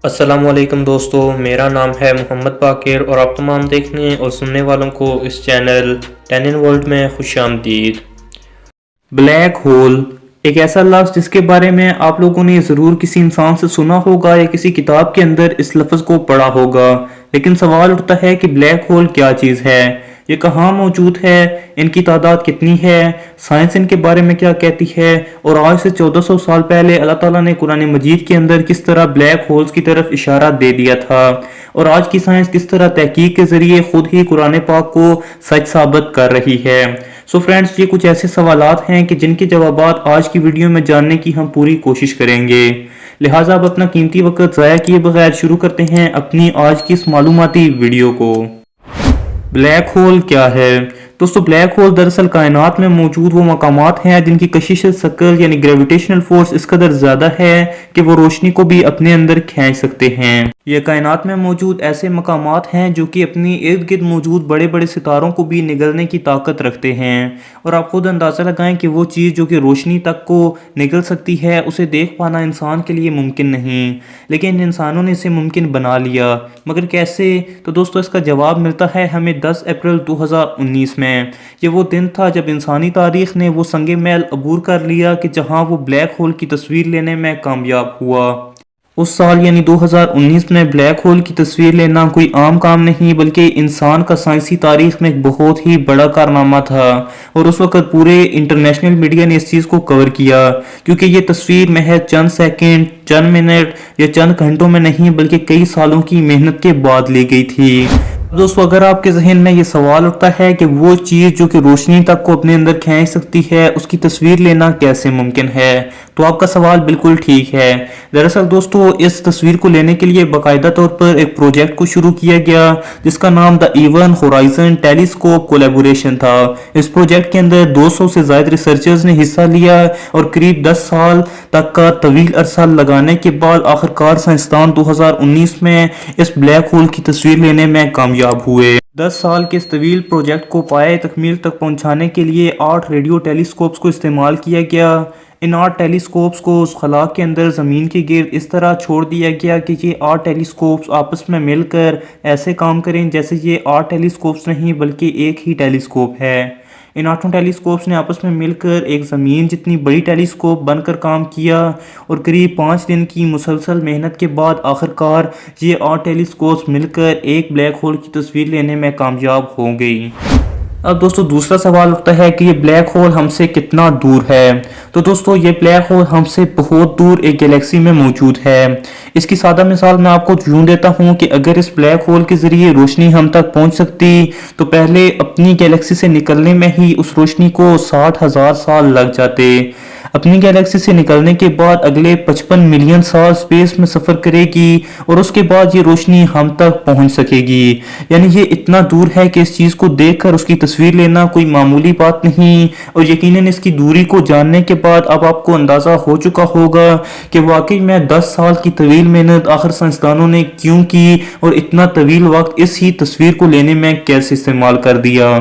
السلام علیکم دوستو، میرا نام ہے محمد باقر اور آپ تمام دیکھنے اور سننے والوں کو اس چینل 10 in ورلڈ میں خوش آمدید۔ بلیک ہول ایک ایسا لفظ جس کے بارے میں آپ لوگوں نے ضرور کسی انسان سے سنا ہوگا یا کسی کتاب کے اندر اس لفظ کو پڑھا ہوگا، لیکن سوال اٹھتا ہے کہ بلیک ہول کیا چیز ہے، یہ کہاں موجود ہے، ان کی تعداد کتنی ہے، سائنس ان کے بارے میں کیا کہتی ہے، اور آج سے 1400 سال پہلے اللہ تعالیٰ نے قرآن مجید کے اندر کس طرح بلیک ہولز کی طرف اشارہ دے دیا تھا، اور آج کی سائنس کس طرح تحقیق کے ذریعے خود ہی قرآن پاک کو سچ ثابت کر رہی ہے۔ سو فرینڈز، یہ کچھ ایسے سوالات ہیں کہ جن کے جوابات آج کی ویڈیو میں جاننے کی ہم پوری کوشش کریں گے، لہٰذا اب اپنا قیمتی وقت ضائع کیے بغیر شروع کرتے ہیں اپنی آج کی اس معلوماتی ویڈیو کو۔ بلیک ہول کیا ہے؟ دوستو، بلیک ہول دراصل کائنات میں موجود وہ مقامات ہیں جن کی کشش ثقل یعنی گریویٹیشنل فورس اس قدر زیادہ ہے کہ وہ روشنی کو بھی اپنے اندر کھینچ سکتے ہیں۔ یہ کائنات میں موجود ایسے مقامات ہیں جو کہ اپنی ارد گرد موجود بڑے بڑے ستاروں کو بھی نگلنے کی طاقت رکھتے ہیں، اور آپ خود اندازہ لگائیں کہ وہ چیز جو کہ روشنی تک کو نگل سکتی ہے اسے دیکھ پانا انسان کے لیے ممکن نہیں، لیکن انسانوں نے اسے ممکن بنا لیا۔ مگر کیسے؟ تو دوستو، اس کا جواب ملتا ہے ہمیں 10 اپریل 2019 میں۔ یہ وہ دن تھا جب انسانی تاریخ نے وہ سنگ میل عبور کر لیا کہ جہاں وہ بلیک ہول کی تصویر لینے میں کامیاب ہوا۔ اس سال یعنی 2019 میں بلیک ہول کی تصویر لینا کوئی عام کام نہیں بلکہ انسان کا سائنسی تاریخ میں ایک بہت ہی بڑا کارنامہ تھا، اور اس وقت پورے انٹرنیشنل میڈیا نے اس چیز کو کور کیا، کیونکہ یہ تصویر محض چند سیکنڈ، چند منٹ یا چند گھنٹوں میں نہیں بلکہ کئی سالوں کی محنت کے بعد لی گئی تھی۔ دوستو، اگر آپ کے ذہن میں یہ سوال اٹھتا ہے کہ وہ چیز جو کہ روشنی تک کو اپنے اندر کھینچ سکتی ہے اس کی تصویر لینا کیسے ممکن ہے، تو آپ کا سوال بالکل ٹھیک ہے۔ دراصل دوستو، اس تصویر کو لینے کے لیے باقاعدہ طور پر ایک پروجیکٹ کو شروع کیا گیا جس کا نام دا ایون ہورائزن ٹیلیسکوپ کولیبوریشن تھا۔ اس پروجیکٹ کے اندر 200 سے زائد ریسرچرز نے حصہ لیا اور قریب 10 سال تک کا طویل عرصہ لگانے کے بعد آخرکار سائنسدان 2019 میں اس بلیک ہول کی تصویر لینے میں کامیاب ہوئے۔ 10 سال کے اس طویل پروجیکٹ کو پائے تکمیل تک پہنچانے کے لیے 8 ریڈیو ٹیلیسکوپس کو استعمال کیا گیا۔ ان 8 ٹیلیسکوپس کو اس خلا کے اندر زمین کے گرد اس طرح چھوڑ دیا گیا کہ یہ 8 ٹیلیسکوپس آپس میں مل کر ایسے کام کریں جیسے یہ 8 ٹیلیسکوپس نہیں بلکہ ایک ہی ٹیلیسکوپ ہے۔ ان 8 ٹیلیسکوپس نے آپس میں مل کر ایک زمین جتنی بڑی ٹیلیسکوپ بن کر کام کیا، اور قریب 5 دن کی مسلسل محنت کے بعد آخرکار یہ 8 ٹیلیسکوپس مل کر ایک بلیک ہول کی تصویر لینے میں کامیاب ہو گئی۔ اب دوستو، دوسرا سوال اٹھتا ہے کہ یہ بلیک ہول ہم سے کتنا دور ہے؟ تو دوستو، یہ بلیک ہول ہم سے بہت دور ایک گیلیکسی میں موجود ہے۔ اس کی سادہ مثال میں آپ کو یوں دیتا ہوں کہ اگر اس بلیک ہول کے ذریعے روشنی ہم تک پہنچ سکتی تو پہلے اپنی گیلیکسی سے نکلنے میں ہی اس روشنی کو 60,000 سال لگ جاتے۔ اپنی گیلیکسی سے نکلنے کے بعد اگلے 55 ملین سال سپیس میں سفر کرے گی، اور اس کے بعد یہ روشنی ہم تک پہنچ سکے گی۔ یعنی یہ اتنا دور ہے کہ اس چیز کو دیکھ کر اس کی تصویر لینا کوئی معمولی بات نہیں، اور یقیناً اس کی دوری کو جاننے کے بعد اب آپ کو اندازہ ہو چکا ہوگا کہ واقعی میں 10 سال کی طویل محنت آخر سائنسدانوں نے کیوں کی، اور اتنا طویل وقت اس ہی تصویر کو لینے میں کیسے استعمال کر دیا۔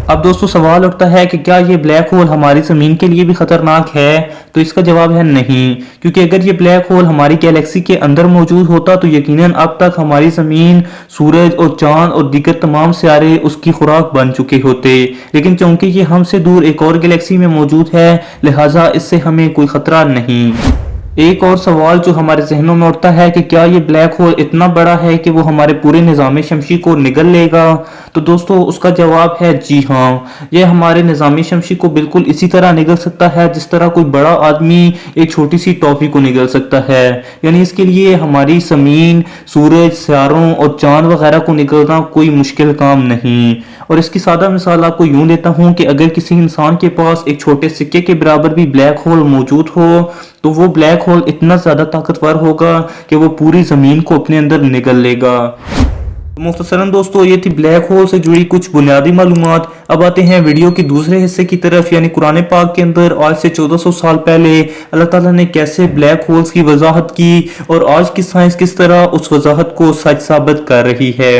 اب دوستو، سوال اٹھتا ہے کہ کیا یہ بلیک ہول ہماری زمین کے لیے بھی خطرناک ہے؟ تو اس کا جواب ہے نہیں، کیونکہ اگر یہ بلیک ہول ہماری گیلیکسی کے اندر موجود ہوتا تو یقیناً اب تک ہماری زمین، سورج اور چاند اور دیگر تمام سیارے اس کی خوراک بن چکے ہوتے، لیکن چونکہ یہ ہم سے دور ایک اور گیلیکسی میں موجود ہے لہٰذا اس سے ہمیں کوئی خطرہ نہیں۔ ایک اور سوال جو ہمارے ذہنوں میں اٹھتا ہے کہ کیا یہ بلیک ہول اتنا بڑا ہے کہ وہ ہمارے پورے نظام شمسی کو نگل لے گا؟ تو دوستو، اس کا جواب ہے جی ہاں، یہ ہمارے نظام شمسی کو بالکل اسی طرح نگل سکتا ہے جس طرح کوئی بڑا آدمی ایک چھوٹی سی ٹافی کو نگل سکتا ہے۔ یعنی اس کے لیے ہماری زمین، سورج، سیاروں اور چاند وغیرہ کو نگلنا کوئی مشکل کام نہیں۔ اور اس کی سادہ مثال آپ کو یوں دیتا ہوں کہ اگر کسی انسان کے پاس ایک چھوٹے سکے کے برابر بھی بلیک ہول موجود ہو تو وہ بلیک ہول اتنا زیادہ طاقتور ہوگا کہ وہ پوری زمین کو اپنے اندر نگل لے گا۔ مختصراً دوستو، یہ تھی بلیک ہول سے جڑی کچھ بنیادی معلومات۔ اب آتے ہیں ویڈیو کے دوسرے حصے کی طرف، یعنی قرآن پاک کے اندر آج سے 1400 سال پہلے اللہ تعالیٰ نے کیسے بلیک ہولز کی وضاحت کی، اور آج کی سائنس کس طرح اس وضاحت کو سچ ثابت کر رہی ہے۔